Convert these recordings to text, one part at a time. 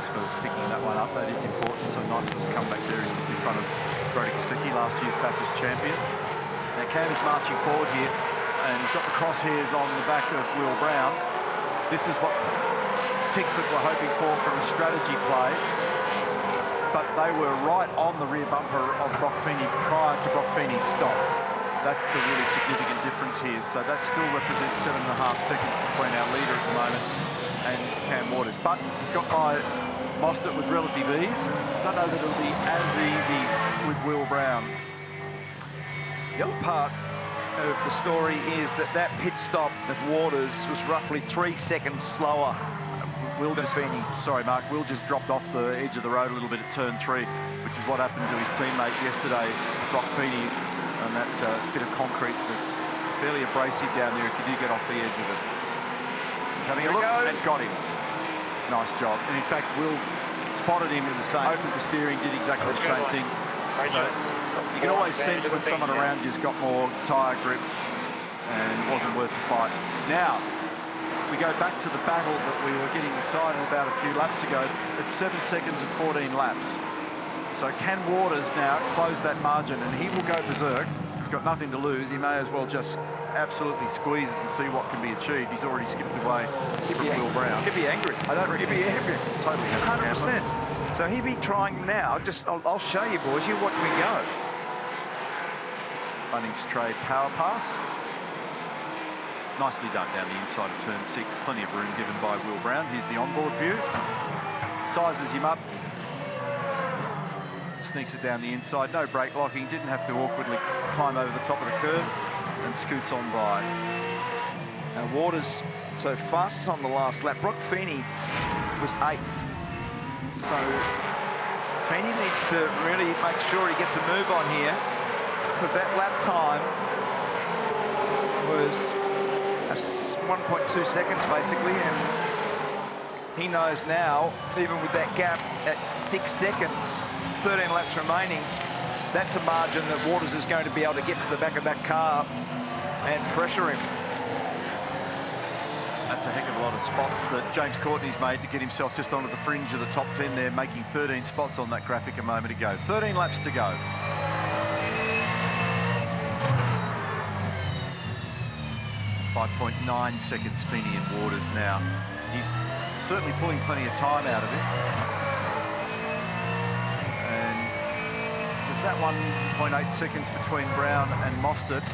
thanks for picking that one up. That is important. So nice little comeback there. He's in front of Broc, last year's Bathurst champion. Now Cam is marching forward here, and he's got the crosshairs on the back of Will Brown. This is what Tickford were hoping for from a strategy play, but they were right on the rear bumper of Broc Feeney prior to Broc Feeney's stop. That's the really significant difference here. So that still represents 7.5 seconds between our leader at the moment and Cam Waters. But he's got by Mostert with relative ease. Don't know that it'll be as easy with Will Brown. The other part of the story is that that pit stop of Waters was roughly 3 seconds slower. Will just, sorry Mark, Will just dropped off the edge of the road a little bit at turn 3, which is what happened to his teammate yesterday, Broc Feeney, on that bit of concrete that's fairly abrasive down there if you do get off the edge of it. He's having a look and got him. Nice job. And in fact, Will spotted him with the same, opened the steering, did exactly the same thing. So you can always sense when someone around you's got more tyre grip and it wasn't worth the fight. Now, we go back to the battle that we were getting excited about a few laps ago. It's 7 seconds and 14 laps. So can Waters now close that margin, and he will go berserk. He's got nothing to lose. He may as well just absolutely squeeze it and see what can be achieved. He's already skipped away from Will Brown. He'd be angry. I don't reckon he'd be angry. Totally 100%. So he'd be trying now. I'll show you, boys. You watch me go. Bunnings trade power pass. Nicely done down the inside of turn 6. Plenty of room given by Will Brown. Here's the onboard view. Sizes him up. Sneaks it down the inside. No brake locking. Didn't have to awkwardly climb over the top of the curb and scoots on by. And Waters, so fastest on the last lap. Broc Feeney was 8th. So Feeney needs to really make sure he gets a move on here, because that lap time was 1.2 seconds basically, and he knows now, even with that gap at 6 seconds, 13 laps remaining, that's a margin that Waters is going to be able to get to the back of that car and pressure him. That's a heck of a lot of spots that James Courtney's made to get himself just onto the fringe of the top 10 there, making 13 spots on that graphic a moment ago. 13 laps to go. 5.9 seconds Feeney and Waters now. He's certainly pulling plenty of time out of it. And there's that 1.8 seconds between Brown and Mostert.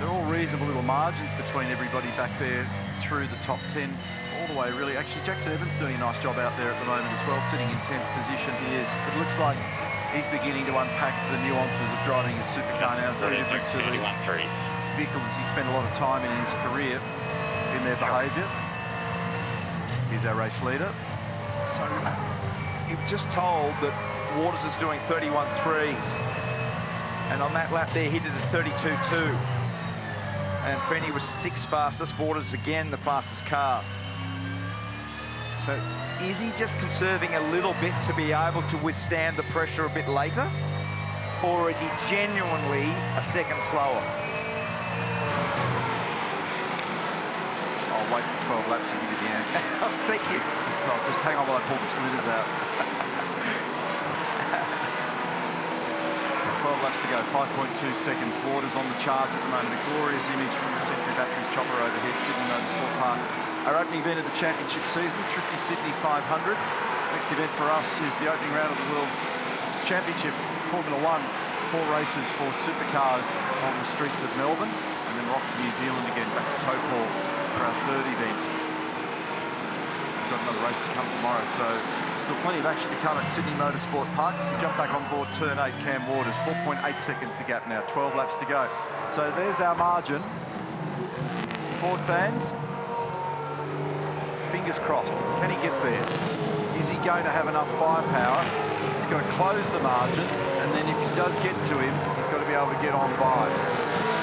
They're all reasonable little margins between everybody back there through the top 10 all the way, really. Actually, Jackson Evans doing a nice job out there at the moment as well, sitting in 10th position. He is. It looks like he's beginning to unpack the nuances of driving a supercar now, very different to the vehicles he spent a lot of time in his career in their behaviour. Here's our race leader. So you've just told that Waters is doing 31.3s, and on that lap there he did a 32.2, and Feeney was 6th fastest. Waters again the fastest car. So is he just conserving a little bit to be able to withstand the pressure a bit later, or is he genuinely a second slower? I'll wait for 12 laps and give you the answer. Thank you. Just hang on while I pull the splitters out. 12 laps to go, 5.2 seconds. Waters on the charge at the moment. A glorious image from the Century Batteries chopper overhead, Sydney Motorsport Park. Our opening event of the championship season, Thrifty Sydney 500. Next event for us is the opening round of the World Championship Formula 1. 4 races for supercars on the streets of Melbourne, and then we're off to New Zealand again, back to Taupo for our 3rd event. We've got another race to come tomorrow, so still plenty of action to come at Sydney Motorsport Park. We jump back on board turn 8, Cam Waters, 4.8 seconds the gap now, 12 laps to go. So there's our margin. Ford fans, fingers crossed. Can he get there? Is he going to have enough firepower? He's got to close the margin, and then if he does get to him, he's got to be able to get on by.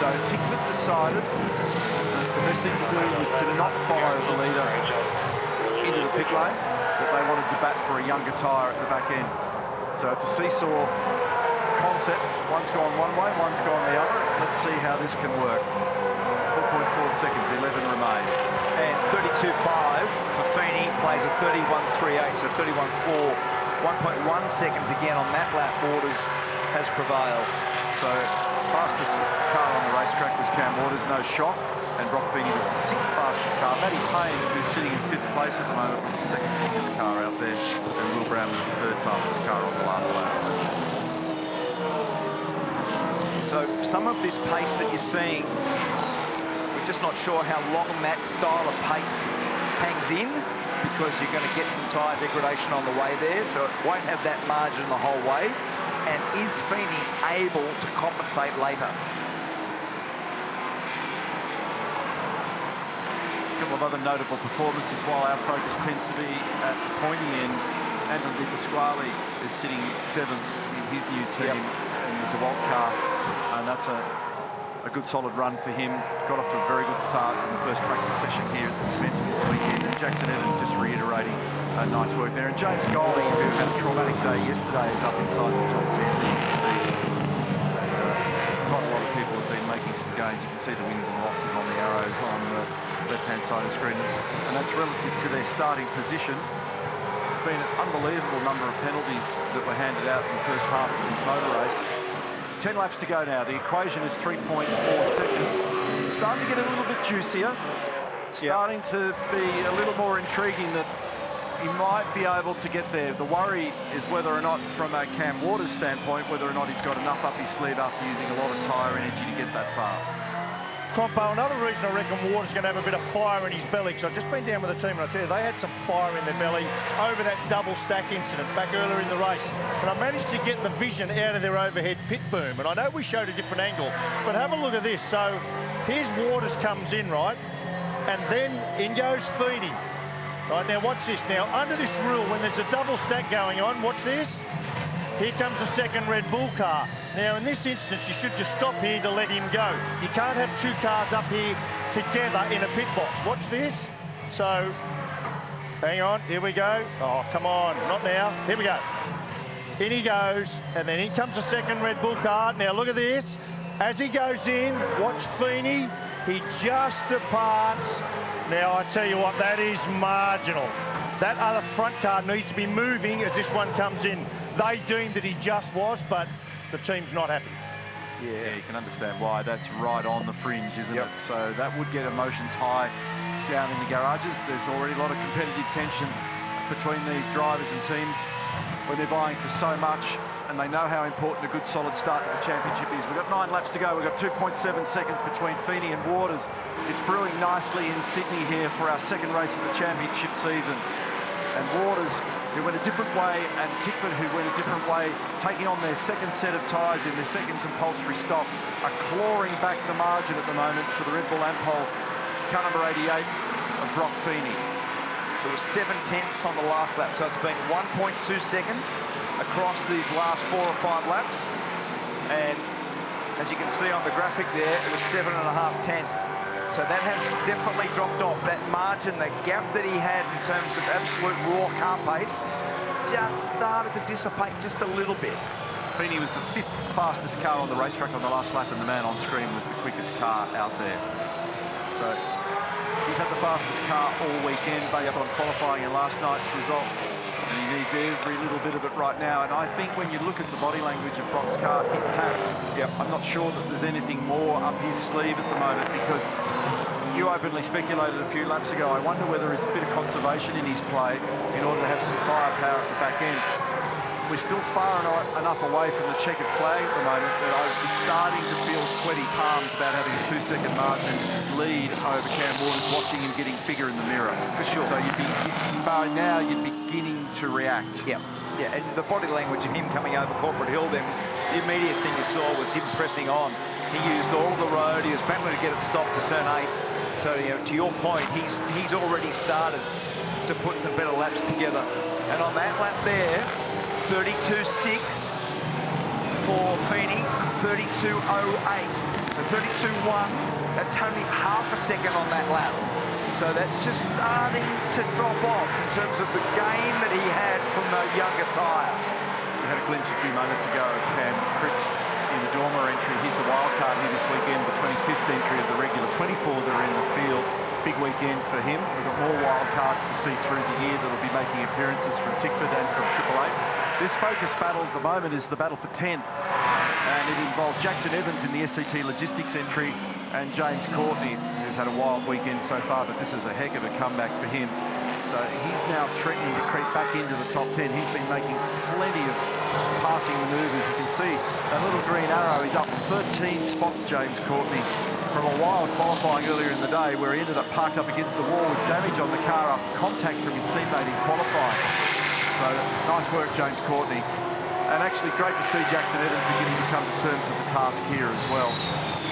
So Tickford decided that the best thing to do was to not follow the leader into the pit lane, that they wanted to bat for a younger tyre at the back end. So it's a seesaw concept. One's gone one way, one's gone the other. Let's see how this can work. 4.4 seconds, 11 remain. And 32.5 for Feeney, plays a 31.38, so 31.4. 1.1 seconds again on that lap. Waters has prevailed. So fastest car on the racetrack was Cam Waters, no shock. And Broc Feeney was the 6th fastest car. Matty Payne, who's sitting in 5th place at the moment, was the 2nd quickest car out there. And Will Brown was the 3rd fastest car on the last lap. So some of this pace that you're seeing, we're just not sure how long that style of pace hangs in, because you're going to get some tyre degradation on the way there, so it won't have that margin the whole way. And is Feeney able to compensate later? A couple of other notable performances, while our focus tends to be at the pointy end. Andrew Di Pasquale is sitting 7th in his new team in the DeWalt car, and that's a good solid run for him. Got off to a very good start in the first practice session here at the commencement weekend. And Jackson Evans just reiterating nice work there. And James Golding, who had a traumatic day yesterday, is up inside the top 10. You can see quite a lot of people have been making some gains. You can see the wins and losses on the arrows on the left-hand side of the screen. And that's relative to their starting position. There's been an unbelievable number of penalties that were handed out in the first half of this motor race. 10 laps to go now. The equation is 3.4 seconds. It's starting to get a little bit juicier. Starting to be a little more intriguing that he might be able to get there. The worry is whether or not, from a Cam Waters standpoint, whether or not he's got enough up his sleeve after using a lot of tyre energy to get that far. Crompo, another reason I reckon Waters going to have a bit of fire in his belly, because I've just been down with the team and I tell you, they had some fire in their belly over that double stack incident back earlier in the race. But I managed to get the vision out of their overhead pit boom. And I know we showed a different angle, but have a look at this. So here's Waters comes in, right? And then in goes Feeney. Right, now watch this. Now, under this rule, when there's a double stack going on, watch this. Here comes the second Red Bull car. Now, in this instance, you should just stop here to let him go. You can't have two cars up here together in a pit box. Watch this. So, hang on, here we go. Oh, come on, not now. Here we go. In he goes, and then in comes the second Red Bull car. Now, look at this. As he goes in, watch Feeney. He just departs. Now, I tell you what, that is marginal. That other front car needs to be moving as this one comes in. They deemed that he just was, but the team's not happy. Yeah, you can understand why. That's right on the fringe, isn't it? So that would get emotions high down in the garages. There's already a lot of competitive tension between these drivers and teams when they're vying for so much, and they know how important a good solid start to the championship is. We've got 9 laps to go. We've got 2.7 seconds between Feeney and Waters. It's brewing nicely in Sydney here for our second race of the championship season. And Waters, who went a different way, and Tickford, who went a different way, taking on their second set of tyres in their second compulsory stop, are clawing back the margin at the moment to the Red Bull Ampol car number 88 of Broc Feeney. There was 7/10 on the last lap, so it's been 1.2 seconds across these last 4 or 5 laps. And as you can see on the graphic there, it was 7.5 tenths. So that has definitely dropped off. That margin, the gap that he had in terms of absolute raw car pace, just started to dissipate just a little bit. Feeney was the 5th fastest car on the racetrack on the last lap, and the man on screen was the quickest car out there. So he's had the fastest car all weekend based on qualifying in last night's result, and he needs every little bit of it right now. And I think when you look at the body language of Broc's car, he's tapped. I'm not sure that there's anything more up his sleeve at the moment, because you openly speculated a few laps ago. I wonder whether there's a bit of conservation in his play in order to have some firepower at the back end. We're still far enough away from the checkered flag at the moment that I'd be starting to feel sweaty palms about having a 2-second margin lead over Cam Waters, watching him getting bigger in the mirror. For sure. So by now you'd be beginning to react. Yeah, and the body language of him coming over Corporate Hill, then the immediate thing you saw was him pressing on. He used all the road. He was battling to get it stopped for turn 8. So, you know, to your point, he's already started to put some better laps together. And on that lap there, 32.6 for Feeney, 32.08, and 32.1. That's only half a second on that lap. So that's just starting to drop off in terms of the gain that he had from the younger tyre. We had a glimpse a few moments ago of Cam Crick in the Dormer entry. He's the wild card here this weekend, the 25th entry of the regular 24 that are in the field. Big weekend for him. We've got more wild cards to see through the year that'll be making appearances from Tickford and from Triple Eight. This focus battle at the moment is the battle for 10th, and it involves Jackson Evans in the SCT Logistics entry and James Courtney, who's had a wild weekend so far, but this is a heck of a comeback for him. So he's now threatening to creep back into the top 10. He's been making plenty of passing manoeuvres. You can see that little green arrow is up 13 spots, James Courtney, from a wild qualifying earlier in the day where he ended up parked up against the wall with damage on the car after contact from his teammate in qualifying. So nice work, James Courtney. And actually great to see Jackson Evans beginning to come to terms with the task here as well.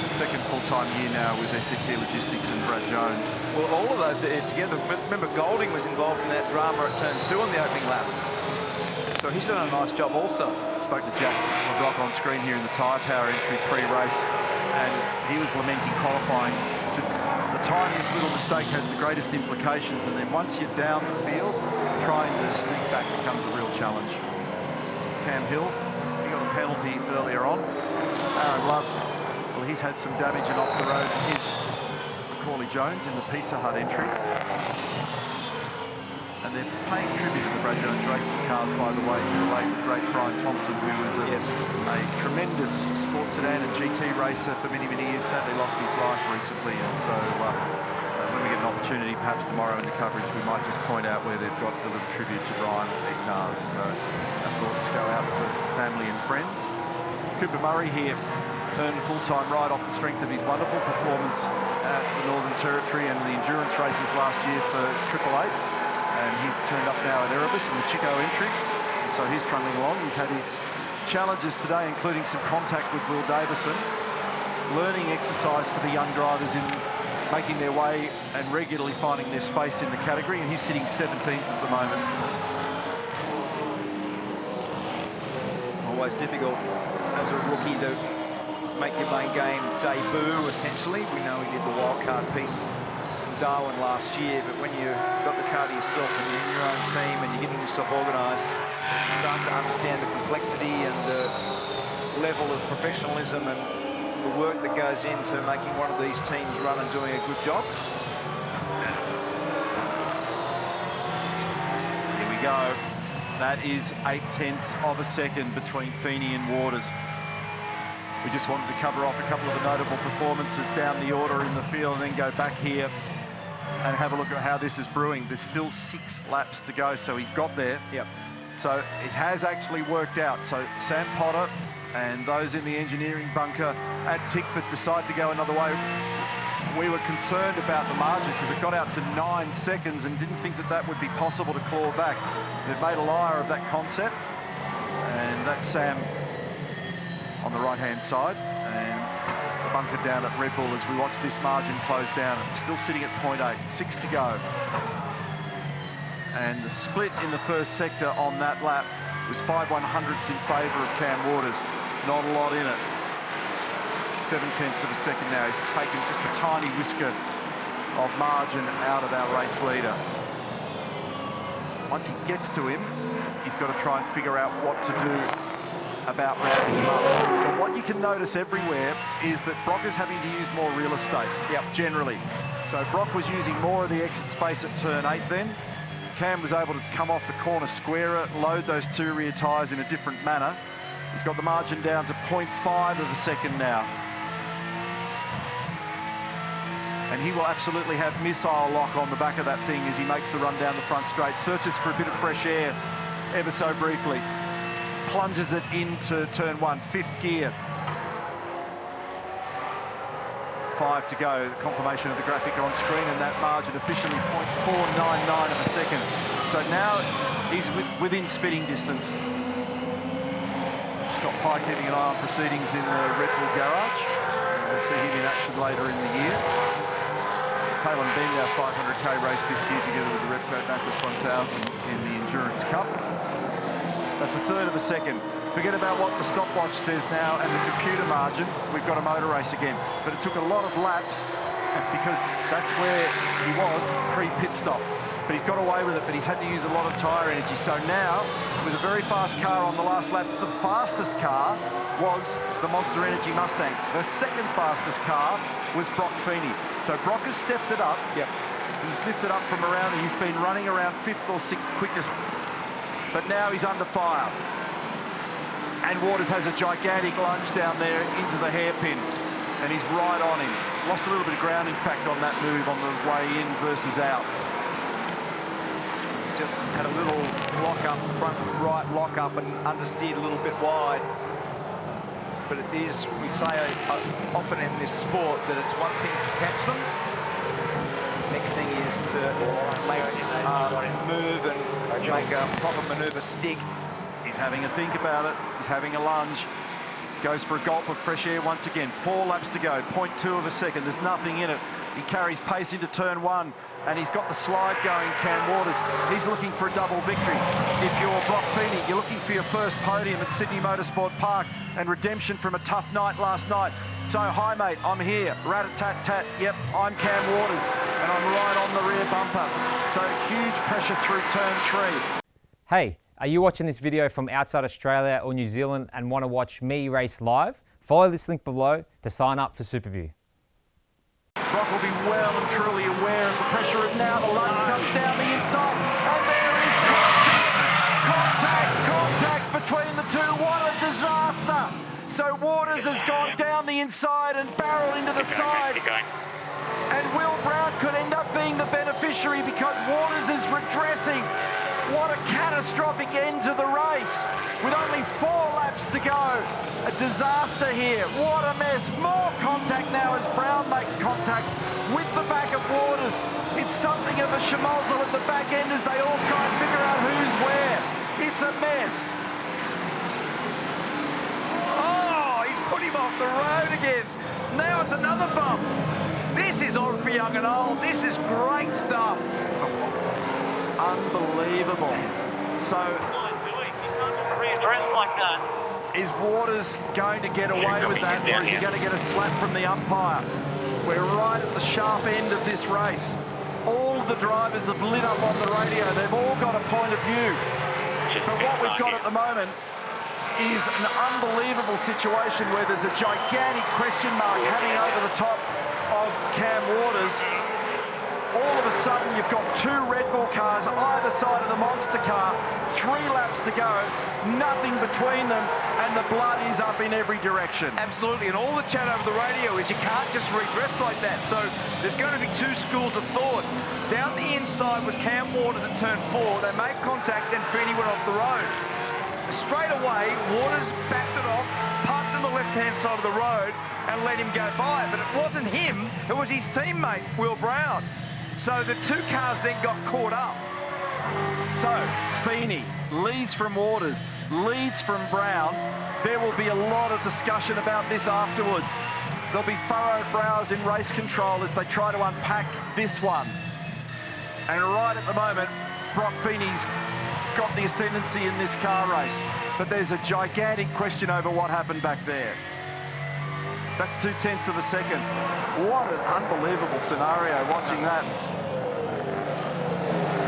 Second full-time year now with SCT Logistics and Brad Jones. Well, all of those together. Remember, Golding was involved in that drama at turn 2 on the opening lap. So he's done a nice job also. Spoke to Jack Broc on screen here in the tyre power entry pre-race, and he was lamenting qualifying. Just the tiniest little mistake has the greatest implications, and then once you're down the field, trying to sneak back becomes a real challenge. Cam Hill, he got a penalty earlier on. Aaron Love, well, he's had some damage and off the road. Here's Corley Jones in the Pizza Hut entry. And they're paying tribute to the Brad Jones racing cars, by the way, to the late great Brian Thompson, who was a tremendous sports sedan and GT racer for many, many years. Sadly lost his life recently, and so when we get an opportunity, perhaps tomorrow in the coverage, we might just point out where they've got the little tribute to Brian at cars. So our thoughts go out to family and friends. Cooper Murray here earned a full-time ride off the strength of his wonderful performance at the Northern Territory and the endurance races last year for Triple Eight. And he's turned up now at Erebus in the Chico entry. And so he's trundling along. He's had his challenges today, including some contact with Will Davison. Learning exercise for the young drivers in making their way and regularly finding their space in the category. And he's sitting 17th at the moment. Always difficult as a rookie to make your main game debut, essentially. We know he did the wildcard piece in Darwin last year, but when you've got the car to yourself and you're in your own team and you're getting yourself organised, you start to understand the complexity and the level of professionalism and the work that goes into making one of these teams run and doing a good job. Here we go. That is 0.8 of a second between Feeney and Waters. We just wanted to cover off a couple of the notable performances down the order in the field and then go back here and have a look at how this is brewing. There's still 6 laps to go, so he's got there. Yep. So it has actually worked out. So Sam Potter and those in the engineering bunker at Tickford decide to go another way. We were concerned about the margin because it got out to 9 seconds and didn't think that that would be possible to claw back. They've made a liar of that concept, and that's Sam on the right-hand side, and the bunker down at Red Bull as we watch this margin close down. Still sitting at 0.8, 6 to go. And the split in the first sector on that lap was 5/100ths in favour of Cam Waters. Not a lot in it. 0.7 of a second now. He's taken just a tiny whisker of margin out of our race leader. Once he gets to him, he's got to try and figure out what to do about rounding him up. But what you can notice everywhere is that Broc is having to use more real estate, generally. So Broc was using more of the exit space at turn 8 then. Cam was able to come off the corner squarer, load those 2 rear tyres in a different manner. He's got the margin down to 0.5 of a second now. And he will absolutely have missile lock on the back of that thing as he makes the run down the front straight. Searches for a bit of fresh air ever so briefly. Plunges it into turn 1, 5th gear. 5 to go. Confirmation of the graphic on screen, and that margin officially 0.499 of a second. So now he's within spitting distance. Scott Pye keeping an eye on proceedings in the Red Bull garage. We'll see him in action later in the year. Taylor Bend, our 500k race this year together with the Repco Bathurst 1000 in the Endurance Cup. That's 1/3 of a second. Forget about what the stopwatch says now and the computer margin. We've got a motor race again. But it took a lot of laps because that's where he was pre-pit stop. but he's got away with it, but he's had to use a lot of tyre energy. So now, with a very fast car on the last lap, the fastest car was the Monster Energy Mustang. The second fastest car was Broc Feeney. So Broc has stepped it up. Yep. He's lifted up from around, he's been running around 5th or 6th quickest, but now he's under fire. And Waters has a gigantic lunge down there into the hairpin, and he's right on him. Lost a little bit of ground, in fact, on that move on the way in versus out. Just had a little lock-up, front right lock-up, and understeered a little bit wide. But it is, we say often in this sport, that it's one thing to catch them. Next thing is to make a move and make a proper manoeuvre stick. He's having a think about it. He's having a lunge. Goes for a gulp of fresh air once again. 4 laps to go, 0.2 of a second. There's nothing in it. He carries pace into turn 1, and he's got the slide going, Cam Waters. He's looking for a double victory. If you're Broc Feeney, you're looking for your first podium at Sydney Motorsport Park and redemption from a tough night last night. So, hi mate, I'm here. Rat-a-tat-tat. Yep, I'm Cam Waters, and I'm right on the rear bumper. So, huge pressure through turn 3. Hey, are you watching this video from outside Australia or New Zealand and want to watch me race live? Follow this link below to sign up for SuperView. Broc will be well and truly aware of the pressure, and now the lunge comes down the inside, and there is contact between the two. What a disaster! So Waters has gone down the inside and barreled into the side. And Will Brown could end up being the beneficiary because Waters is regressing. What a catastrophic end to the race with only 4 laps to go. A disaster here. What a mess. More contact now as Brown makes contact with the back of Waters. It's something of a schmozzle at the back end as they all try and figure out who's where. It's a mess. Oh, he's put him off the road again. Now it's another bump. This is on for young and old. This is great stuff. Unbelievable. So, is Waters going to get away with that, or is he going to get a slap from the umpire? We're right at the sharp end of this race. All the drivers have lit up on the radio. They've all got a point of view. But what we've got at the moment is an unbelievable situation where there's a gigantic question mark hanging over the top of Cam Waters. All of a sudden, you've got 2 Red Bull cars either side of the monster car, 3 laps to go, nothing between them, and the blood is up in every direction. Absolutely, and all the chat over the radio is you can't just regress like that. So there's going to be 2 schools of thought. Down the inside was Cam Waters at turn 4. They made contact, then Feeney went off the road. Straight away, Waters backed it off, parked on the left-hand side of the road, and let him go by. But it wasn't him, it was his teammate, Will Brown. So the 2 cars then got caught up. So, Feeney leads from Waters, leads from Brown. There will be a lot of discussion about this afterwards. There'll be furrowed brows in race control as they try to unpack this one. And right at the moment, Broc Feeney's got the ascendancy in this car race. But there's a gigantic question over what happened back there. That's 0.2 of a second. What an unbelievable scenario watching that.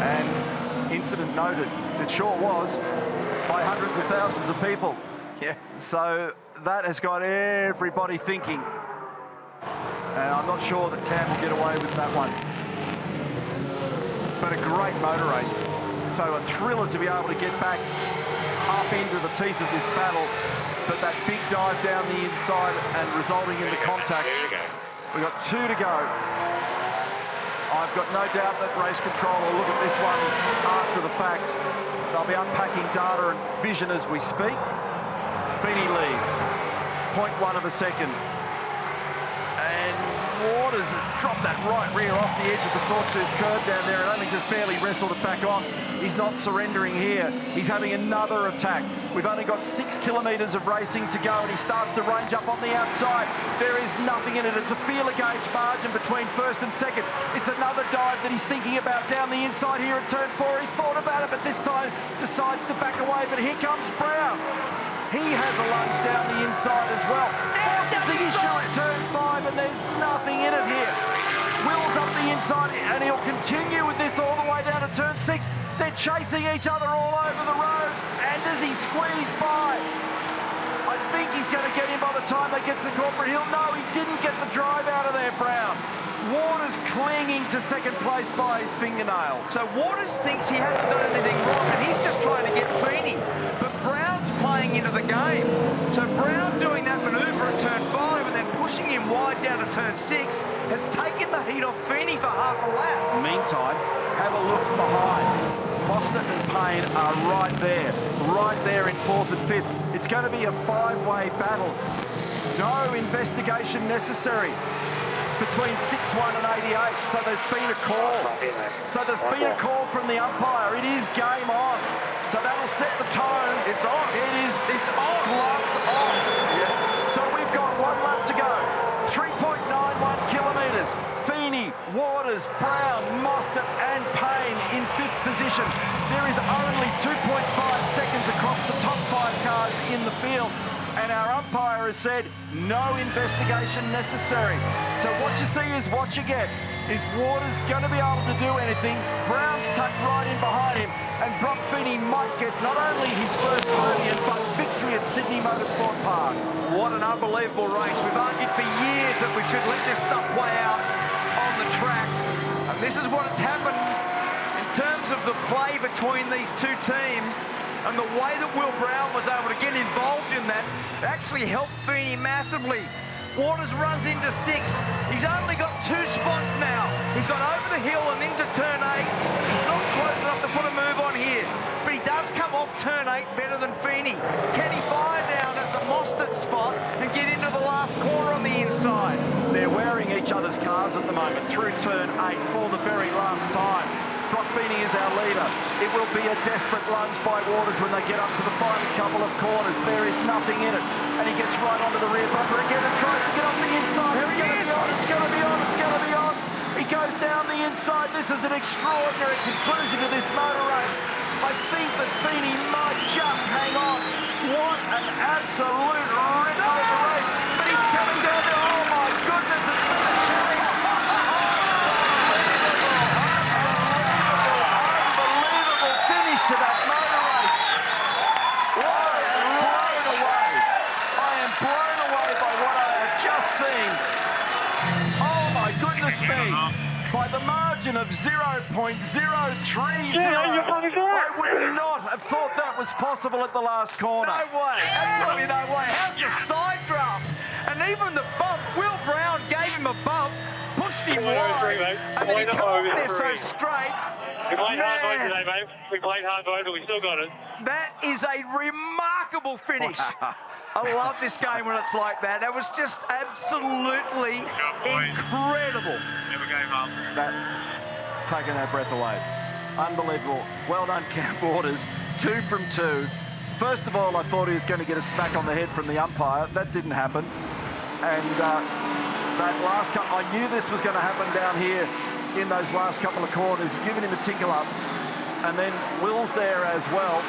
And incident noted. It sure was, by hundreds of thousands of people. Yeah. So that has got everybody thinking. And I'm not sure that Cam will get away with that one. But a great motor race. So a thriller to be able to get back up into the teeth of this battle. But that big dive down the inside and resulting in the contact. We've got 2 to go. I've got no doubt that race control will look at this one after the fact. They'll be unpacking data and vision as we speak. Feeney leads, 0.1 of a second. And Waters has dropped that right rear off the edge of the sawtooth curve down there and only just barely wrestled it back on. He's not surrendering here. He's having another attack. We've only got 6 kilometres of racing to go and he starts to range up on the outside. There is nothing in it. It's a feeler gauge margin between first and second. It's another dive that he's thinking about down the inside here at turn 4. He thought about it, but this time decides to back away. But here comes Brown. He has a lunge down the inside as well. Forces the issue at turn 5 and there's nothing in it here. Will's up the inside, and he'll continue with this all the way down to turn 6. They're chasing each other all over the road, and does he squeeze by? I think he's going to get him by the time they get to Corporate Hill. No, he didn't get the drive out of there, Brown. Waters clinging to second place by his fingernail. So Waters thinks he hasn't done anything wrong, and he's just trying to get Feeney. But Brown's playing into the game. So Brown doing that manoeuvre at turn 5 and then pushing him wide down to turn 6 has taken the heat off Feeney for half a lap. Meantime, have a look behind. Boston and Payne are right there in 4th and 5th. It's going to be a 5-way battle. No investigation necessary between 6-1 and 88. So there's been a call. From the umpire. It is game on. So that'll set the tone. It's on. It's on. Gloves on. Yeah. So we've got 1 lap to go. 3.91 kilometres. Feeney, Waters, Brown, Mostert and Payne in 5th position. There is only 2.5 seconds across the top 5 cars in the field. And our umpire has said no investigation necessary. So what you see is what you get. Is Waters going to be able to do anything? Brown's tucked right in behind him, and Broc Feeney might get not only his first podium, but victory at Sydney Motorsport Park. What an unbelievable race. We've argued for years that we should let this stuff play out on the track. And this is what has happened in terms of the play between these two teams. And the way that Will Brown was able to get involved in that actually helped Feeney massively. Waters runs into 6. He's only got 2 spots now. He's got over the hill and into turn 8. He's not close enough to put a move on here. But he does come off turn 8 better than Feeney. Can he fire down at the Mostert spot and get into the last corner on the inside? They're wearing each other's cars at the moment through turn 8 for the very last time. Broc Feeney is our leader. It will be a desperate lunge by Waters when they get up to the final couple of corners. There is nothing in it. And he gets right onto the rear bumper again and tries to get on the inside. It's going to be on, it's going to be on, it's going to be on. He goes down the inside. This is an extraordinary conclusion to this motor race. I think that Feeney might just hang on. What an absolute rip of the race. But he's coming down to, oh my goodness, it's been a challenge. To that motor race. I am blown away by what I have just seen. Oh my goodness me. By the margin of 0.030. I would not have thought that was possible at the last corner. No way, absolutely no way. How's the side draft? And even the bump, Will Brown gave him a bump, pushed him wide, and then he come up there so straight. We played hard mode today, mate. We played hard mode, but we still got it. That is a remarkable finish. I love this game when it's like that. That was just absolutely incredible. Never gave up. That's taken our breath away. Unbelievable. Well done, Cam Waters. 2 from 2. First of all, I thought he was going to get a smack on the head from the umpire. That didn't happen. And that last cut, I knew this was going to happen down here in those last couple of corners, giving him a tickle up. And then Will's there as well.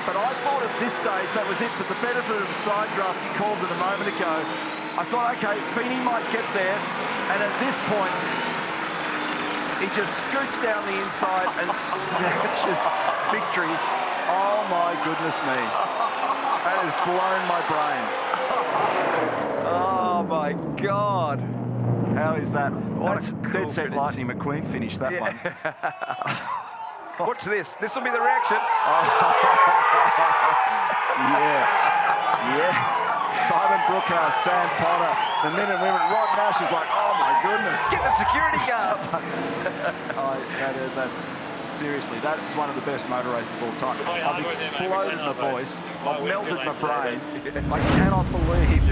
But I thought at this stage that was it. But the benefit of the side draft you called it a moment ago, I thought, okay, Feeney might get there. And at this point, he just scoots down the inside and snatches victory. Oh my goodness me. That has blown my brain. Oh my God. How is that? That's cool dead set finish. Lightning McQueen finish, that one. Watch this. This will be the reaction. Yeah. Yes. Simon Brookhouse, Sam Potter, the men and women. Rod Nash is like, oh my goodness. Get the security guard. That's seriously, that is one of the best motor races of all time. I've exploded my voice. I've melted my brain. I cannot believe